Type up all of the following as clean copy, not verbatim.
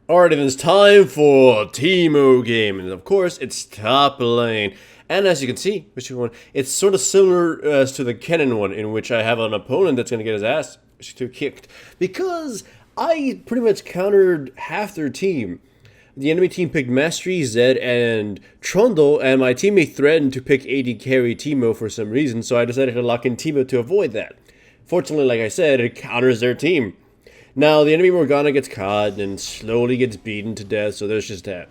Alright, it is time for Teemo game, and of course, it's top lane. And as you can see, it's sort of similar as to the Kennen one, in which I have an opponent that's going to get his ass kicked. Because I pretty much countered half their team. The enemy team picked Mastery, Zed, and Trundle, and my teammate threatened to pick AD carry Teemo for some reason, so I decided to lock in Teemo to avoid that. Fortunately, like I said, it counters their team. Now, the enemy Morgana gets caught and slowly gets beaten to death, so there's just that.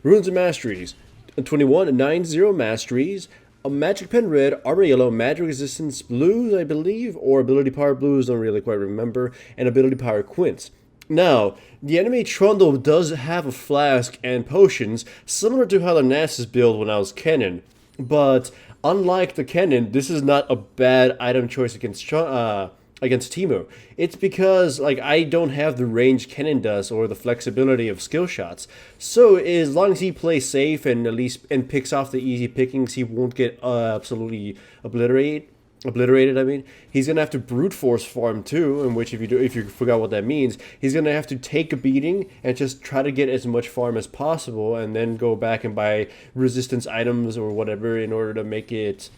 Runes and Masteries. 21, 9-0 Masteries. A Magic Pen Red, Armor Yellow, Magic Resistance Blues, I believe, or Ability Power Blues, don't really quite remember, and Ability Power Quints. Now, the enemy Trundle does have a flask and potions, similar to how the Nasus build when I was Kennen, but unlike the Kennen, this is not a bad item choice against Teemo. It's because I don't have the range Kennen does or the flexibility of skill shots. So as long as he plays safe and at least picks off the easy pickings, he won't get absolutely obliterated. I mean, he's gonna have to brute force farm too, in which if you forgot what that means, he's gonna have to take a beating and just try to get as much farm as possible, and then go back and buy resistance items or whatever in order to make the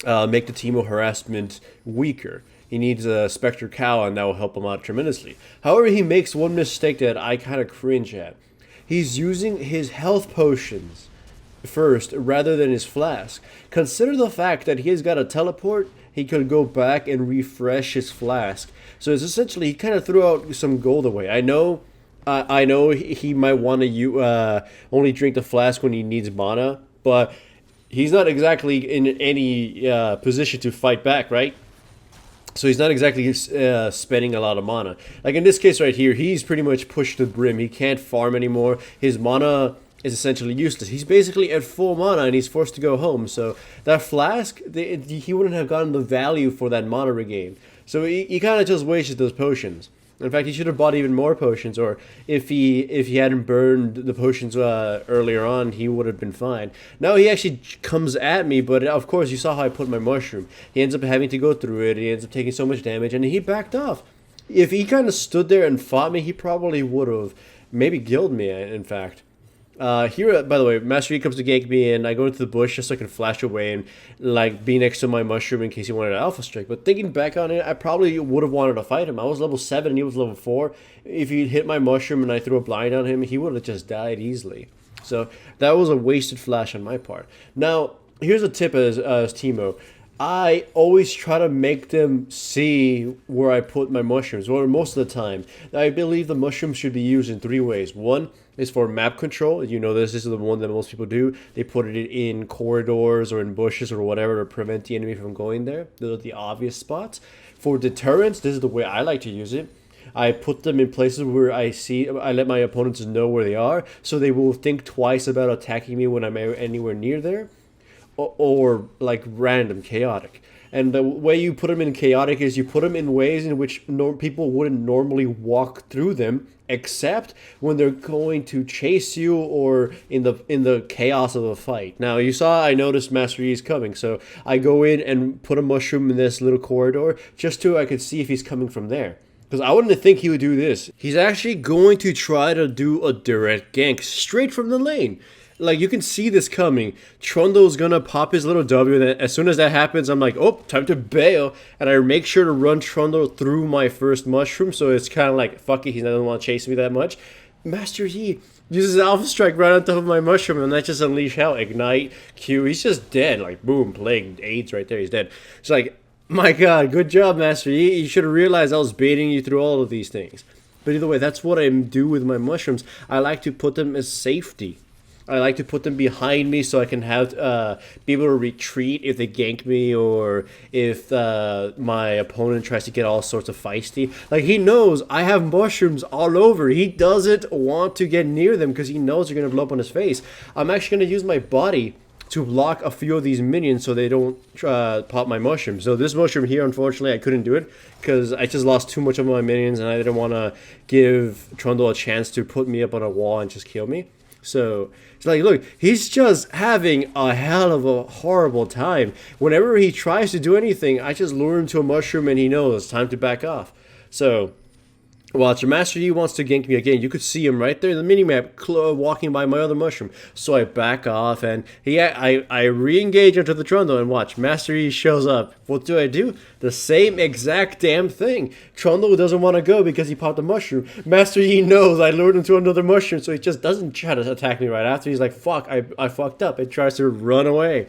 Teemo harassment weaker. He needs a Spectre Cow, and that will help him out tremendously. However, he makes one mistake that I kind of cringe at. He's using his health potions first rather than his flask. Consider the fact that he has got a teleport, he could go back and refresh his flask. So it's essentially, he kind of threw out some gold away. I know he might want to only drink the flask when he needs mana, but he's not exactly in any position to fight back, right? So he's not exactly spending a lot of mana. Like in this case right here, he's pretty much pushed to the brim. He can't farm anymore. His mana is essentially useless. He's basically at full mana and he's forced to go home. So that flask, he wouldn't have gotten the value for that mana regain. So he kind of just wasted those potions. In fact, he should have bought even more potions, or if he hadn't burned the potions earlier on, he would have been fine. Now he actually comes at me, but of course you saw how I put my mushroom. He ends up having to go through it. He ends up taking so much damage, and he backed off. If he kind of stood there and fought me, he probably would have maybe killed me. In fact. Here, by the way, Master Yi comes to gank me, and I go into the bush just so I can flash away and be next to my mushroom in case he wanted an alpha strike. But thinking back on it, I probably would have wanted to fight him. I was level 7 and he was level 4. If he hit my mushroom and I threw a blind on him, he would have just died easily. So that was a wasted flash on my part. Now, here's a tip as Teemo. I always try to make them see where I put my mushrooms, or most of the time. I believe the mushrooms should be used in 3 ways. One is for map control. You know this is the one that most people do. They put it in corridors or in bushes or whatever to prevent the enemy from going there. Those are the obvious spots. For deterrence, this is the way I like to use it. I put them in places where I let my opponents know where they are, so they will think twice about attacking me when I'm anywhere near there. Or like random chaotic. And the way you put them in chaotic is you put them in ways in which people wouldn't normally walk through them, except when they're going to chase you or in the chaos of a fight. Now you saw I noticed Master Yi is coming, so I go in and put a mushroom in this little corridor just so I could see if he's coming from there. Because I wouldn't think he would do this. He's actually going to try to do a direct gank straight from the lane. Like, you can see this coming. Trundle's gonna pop his little W, and as soon as that happens, I'm like, oh, time to bail. And I make sure to run Trundle through my first mushroom, so it's kind of like, fuck it, he doesn't want to chase me that much. Master Yi uses Alpha Strike right on top of my mushroom, and that just unleash hell, Ignite, Q. He's just dead. Like, boom, Plague, AIDS right there, he's dead. It's like, my god, good job, Master Yi. You should have realized I was baiting you through all of these things. But either way, that's what I do with my mushrooms. I like to put them as safety. I like to put them behind me so I can have be able to retreat if they gank me, or if my opponent tries to get all sorts of feisty. Like, he knows I have mushrooms all over. He doesn't want to get near them because he knows they're going to blow up on his face. I'm actually going to use my body to block a few of these minions so they don't pop my mushroom. So this mushroom here, unfortunately, I couldn't do it because I just lost too much of my minions, and I didn't want to give Trundle a chance to put me up on a wall and just kill me. So it's like, look, he's just having a hell of a horrible time. Whenever he tries to do anything, I just lure him to a mushroom and he knows it's time to back off. So Watch, Master Yi wants to gank me again. You could see him right there in the minimap walking by my other mushroom. So I back off and I re-engage into the Trundle and watch. Master Yi shows up. What do? The same exact damn thing. Trundle doesn't want to go because he popped a mushroom. Master Yi knows I lured him to another mushroom, so he just doesn't try to attack me right after. He's like, fuck, I fucked up. It tries to run away.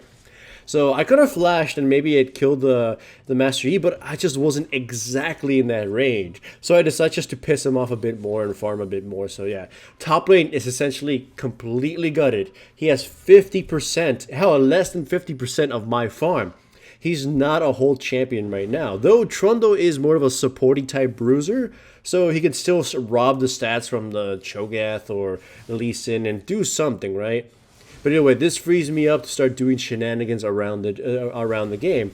So I could have flashed and maybe it killed the Master Yi, but I just wasn't exactly in that range. So I decided just to piss him off a bit more and farm a bit more. So yeah, top lane is essentially completely gutted. He has 50%, hell, less than 50% of my farm. He's not a whole champion right now. Though Trundle is more of a supporting type bruiser, so he can still rob the stats from the Cho'Gath or Lee Sin and do something, right? But anyway, this frees me up to start doing shenanigans around the game.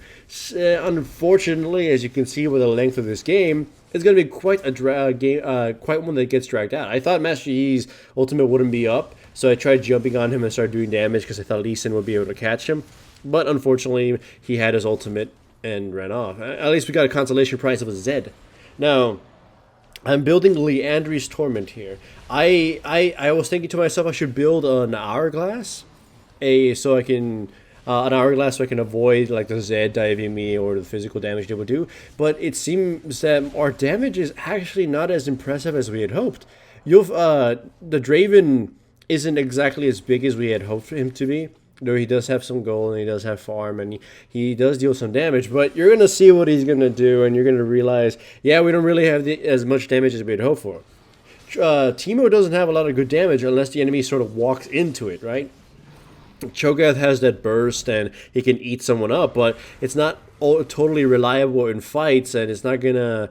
Unfortunately, as you can see with the length of this game, it's going to be quite a quite one that gets dragged out. I thought Master Yi's ultimate wouldn't be up, so I tried jumping on him and started doing damage because I thought Lee Sin would be able to catch him. But unfortunately, he had his ultimate and ran off. At least we got a consolation prize of a Zed. Now, I'm building Leandri's Torment here. I was thinking to myself I should build an hourglass, so I can avoid like the Zed diving me or the physical damage they would do. But it seems that our damage is actually not as impressive as we had hoped. The Draven isn't exactly as big as we had hoped for him to be. Though he does have some gold and he does have farm and he does deal some damage, but you're going to see what he's going to do and you're going to realize, yeah, we don't really have as much damage as we'd hoped for. Teemo doesn't have a lot of good damage unless the enemy sort of walks into it, right? Cho'Gath has that burst and he can eat someone up, but it's not totally reliable in fights and it's not gonna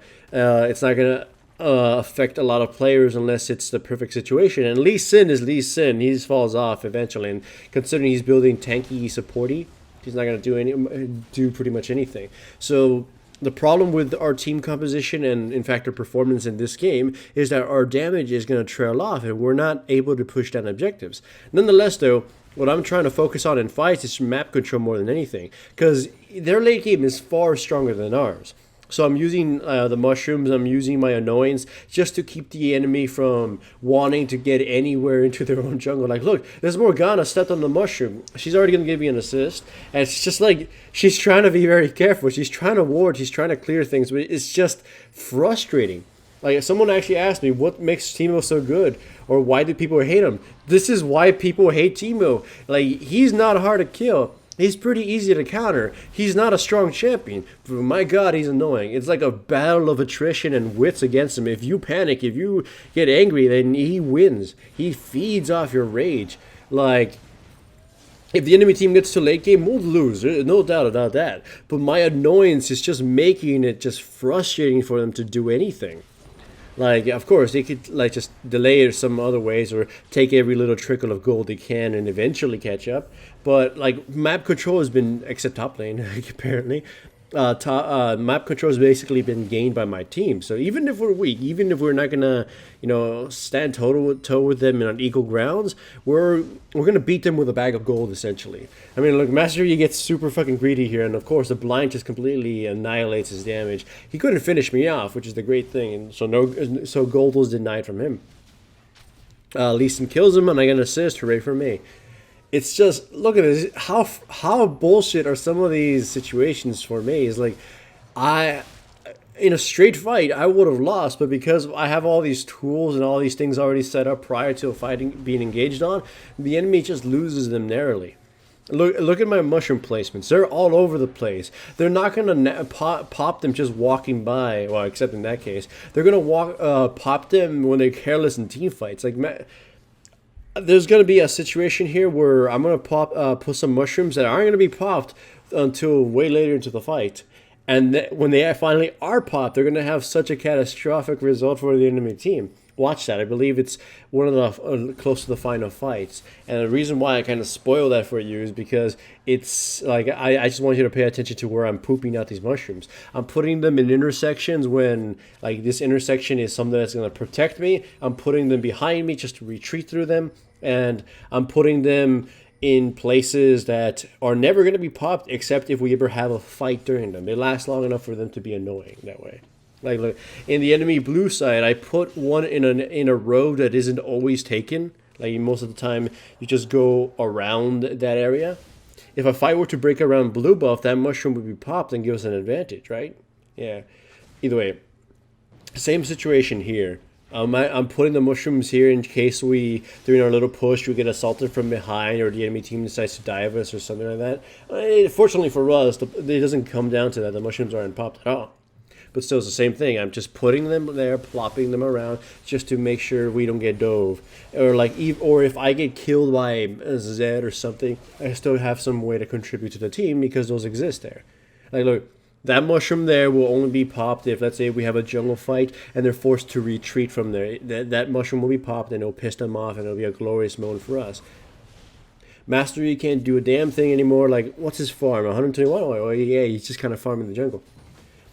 affect a lot of players unless it's the perfect situation. And Lee Sin is Lee Sin. He just falls off eventually. And considering he's building tanky supporty, he's not going to do pretty much anything. So the problem with our team composition and in fact our performance in this game is that our damage is going to trail off and we're not able to push down objectives. Nonetheless, though, what I'm trying to focus on in fights is map control more than anything because their late game is far stronger than ours. So I'm using the mushrooms, I'm using my annoyance just to keep the enemy from wanting to get anywhere into their own jungle. Like, look, there's Morgana stepped on the mushroom. She's already going to give me an assist. And it's just like, she's trying to be very careful. She's trying to ward, she's trying to clear things, but it's just frustrating. Like, someone actually asked me, what makes Teemo so good? Or why do people hate him? This is why people hate Teemo. Like, he's not hard to kill. He's pretty easy to counter. He's not a strong champion, but my god, he's annoying. It's like a battle of attrition and wits against him. If you panic, if you get angry, then he wins. He feeds off your rage. Like, if the enemy team gets to late game, we'll lose. There's no doubt about that. But my annoyance is just making it just frustrating for them to do anything. Like, of course, they could like just delay it some other ways or take every little trickle of gold they can and eventually catch up. But like map control has been, except top lane apparently, map control has basically been gained by my team. So even if we're weak, even if we're not gonna, stand toe to toe with them on equal grounds, we're gonna beat them with a bag of gold essentially. I mean, look, Master Yi gets super fucking greedy here, and of course the blind just completely annihilates his damage. He couldn't finish me off, which is the great thing, and so gold was denied from him. Lee Sin kills him, and I get an assist. Hooray for me! It's just, look at this. How bullshit are some of these situations for me? Is like, in a straight fight, I would have lost, but because I have all these tools and all these things already set up prior to a fight being engaged on, the enemy just loses them narrowly. Look at my mushroom placements. They're all over the place. They're not going to pop them just walking by. Well, except in that case. They're going to pop them when they're careless in team fights. Like, there's going to be a situation here where I'm going to put some mushrooms that aren't going to be popped until way later into the fight. And when they finally are popped, they're going to have such a catastrophic result for the enemy team. Watch that. I believe it's one of the close to the final fights. And the reason why I kind of spoil that for you is because it's like I just want you to pay attention to where I'm pooping out these mushrooms. I'm putting them in intersections when like this intersection is something that's going to protect me. I'm putting them behind me just to retreat through them. And I'm putting them in places that are never going to be popped except if we ever have a fight during them. They last long enough for them to be annoying that way. Like, look, in the enemy blue side, I put one in a row that isn't always taken. Like, most of the time, you just go around that area. If a fight were to break around blue buff, that mushroom would be popped and give us an advantage, right? Yeah. Either way, same situation here. I'm putting the mushrooms here in case during our little push, we get assaulted from behind or the enemy team decides to dive us or something like that. Fortunately for us, it doesn't come down to that. The mushrooms aren't popped at all. But still, it's the same thing. I'm just putting them there, plopping them around, just to make sure we don't get dove, or if I get killed by Zed or something, I still have some way to contribute to the team because those exist there. Like, look, that mushroom there will only be popped if, let's say, we have a jungle fight and they're forced to retreat from there. That mushroom will be popped and it'll piss them off and it'll be a glorious moment for us. Mastery can't do a damn thing anymore. Like, what's his farm? 121? Oh, yeah, he's just kind of farming the jungle.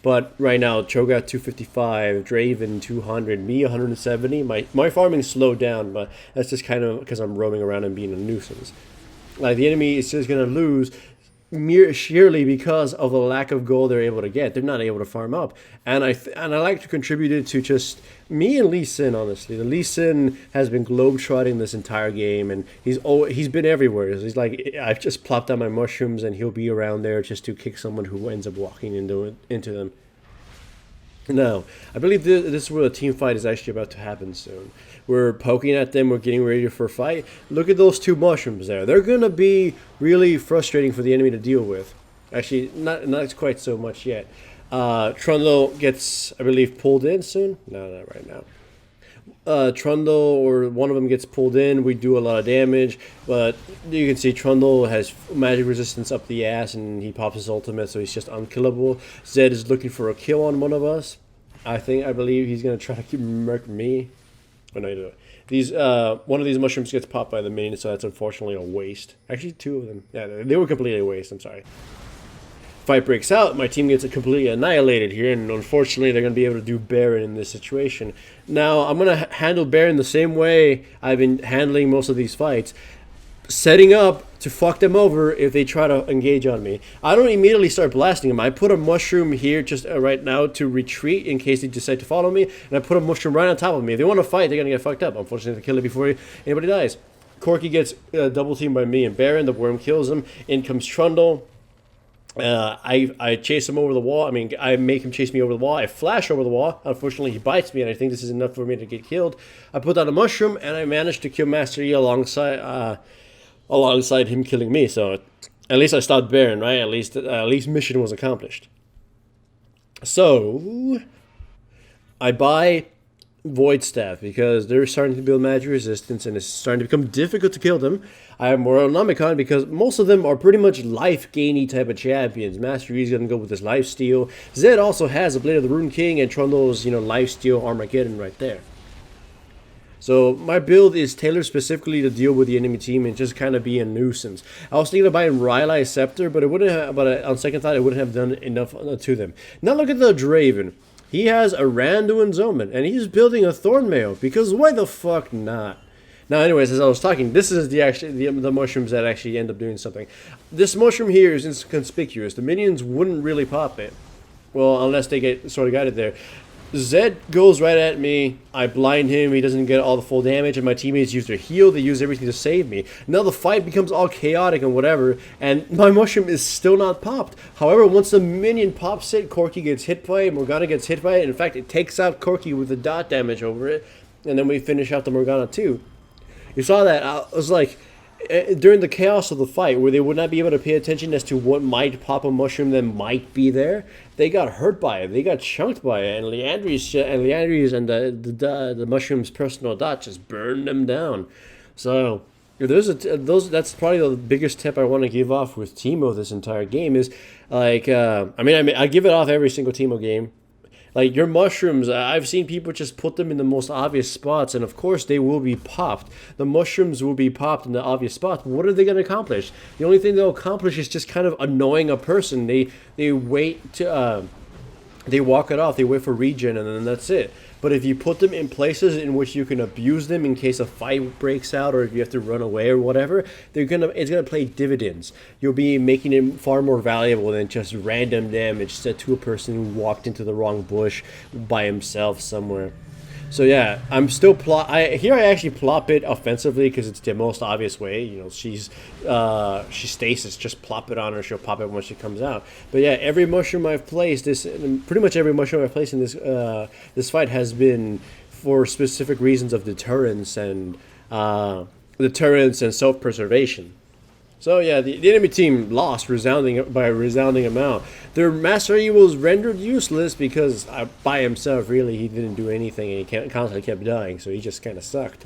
But right now, Cho'Gath 255, Draven 200, me 170. My farming slowed down, but that's just kind of because I'm roaming around and being a nuisance. Like, the enemy is just going to lose sheerly because of the lack of gold they're able to get. They're not able to farm up. And I like to contribute it to just me and Lee Sin, honestly. The Lee Sin has been globetrotting this entire game, and he's been everywhere. He's like, I've just plopped down my mushrooms, and he'll be around there just to kick someone who ends up walking into them. Now, I believe this is where the team fight is actually about to happen soon. We're poking at them. We're getting ready for a fight. Look at those two mushrooms there. They're going to be really frustrating for the enemy to deal with. Actually, not quite so much yet. Trundle gets, I believe, pulled in soon. No, not right now. Trundle or one of them gets pulled in. We do a lot of damage, but you can see Trundle has magic resistance up the ass, and he pops his ultimate, so he's just unkillable. Zed is looking for a kill on one of us. I believe he's gonna try to murk me. Oh no, these one of these mushrooms gets popped by the minion, so that's unfortunately a waste. Actually, two of them. Yeah, they were completely a waste. I'm sorry. Fight breaks out, my team gets completely annihilated here, and unfortunately they're going to be able to do Baron in this situation. Now, I'm going to handle Baron the same way I've been handling most of these fights, setting up to fuck them over if they try to engage on me. I don't immediately start blasting them. I put a mushroom here just right now to retreat in case they decide to follow me, and I put a mushroom right on top of me. If they want to fight, they're going to get fucked up. Unfortunately, they kill it before anybody dies. Corki gets double teamed by me and Baron. The worm kills him. In comes Trundle. I chase him over the wall. I mean, I make him chase me over the wall. I flash over the wall. Unfortunately, he bites me, and I think this is enough for me to get killed. I put down a mushroom, and I managed to kill Master Yi alongside him killing me. So at least I stopped Baron, right? At least mission was accomplished. So I buy Void Staff because they're starting to build magic resistance, and it's starting to become difficult to kill them. I have Morelnomicon because most of them are pretty much life-gainy type of champions. Master Yi is going to go with this lifesteal. Zed also has a Blade of the Rune King and Trundle's, lifesteal Armageddon right there. So my build is tailored specifically to deal with the enemy team and just kind of be a nuisance. I was thinking of buying Rylai's Scepter, but on second thought, it wouldn't have done enough to them. Now look at the Draven. He has a Randuin Zoman, and he's building a Thornmail, because why the fuck not? Now, anyways, as I was talking, this is the mushrooms that actually end up doing something. This mushroom here is inconspicuous. The minions wouldn't really pop it. Well, unless they get sort of guided there. Zed goes right at me. I blind him. He doesn't get all the full damage, and my teammates use their heal. They use everything to save me. Now the fight becomes all chaotic and whatever, and my mushroom is still not popped. However, once the minion pops it, Corki gets hit by it, Morgana gets hit by it. In fact, it takes out Corki with the dot damage over it, and then we finish out the Morgana too. You saw that. I was like, during the chaos of the fight, where they would not be able to pay attention as to what might pop a mushroom that might be there, they got hurt by it. They got chunked by it, and Leandri's and the mushroom's personal dot just burned them down. So that's probably the biggest tip I want to give off with Teemo this entire game is like I give it off every single Teemo game. Like, your mushrooms, I've seen people just put them in the most obvious spots, and of course they will be popped. The mushrooms will be popped in the obvious spots. What are they going to accomplish? The only thing they'll accomplish is just kind of annoying a person. They wait to, they walk it off, they wait for regen, and then that's it. but if you put them in places in which you can abuse them in case a fight breaks out or if you have to run away or whatever, it's gonna pay dividends. You'll be making it far more valuable than just random damage set to a person who walked into the wrong bush by himself somewhere. So yeah, I'm still I actually plop it offensively because it's the most obvious way. You know, she stasis, just plop it on her. She'll pop it when she comes out. But yeah, every mushroom I've placed, pretty much every mushroom I've placed in this fight has been for specific reasons of deterrence and self-preservation. So yeah, the enemy team lost by a resounding amount. Their Master Yi was rendered useless because by himself, really, he didn't do anything and he constantly kept dying, so he just kind of sucked.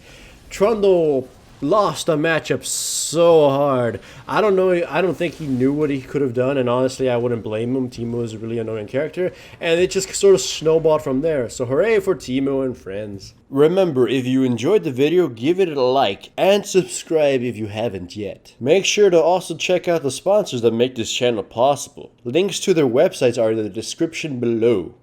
Trundle lost a matchup so hard. I don't know. I don't think he knew what he could have done, and honestly, I wouldn't blame him. Teemo is a really annoying character, and it just sort of snowballed from there. So hooray for Teemo and friends. Remember, if you enjoyed the video, give it a like and subscribe if you haven't yet. Make sure to also check out the sponsors that make this channel possible. Links to their websites are in the description below.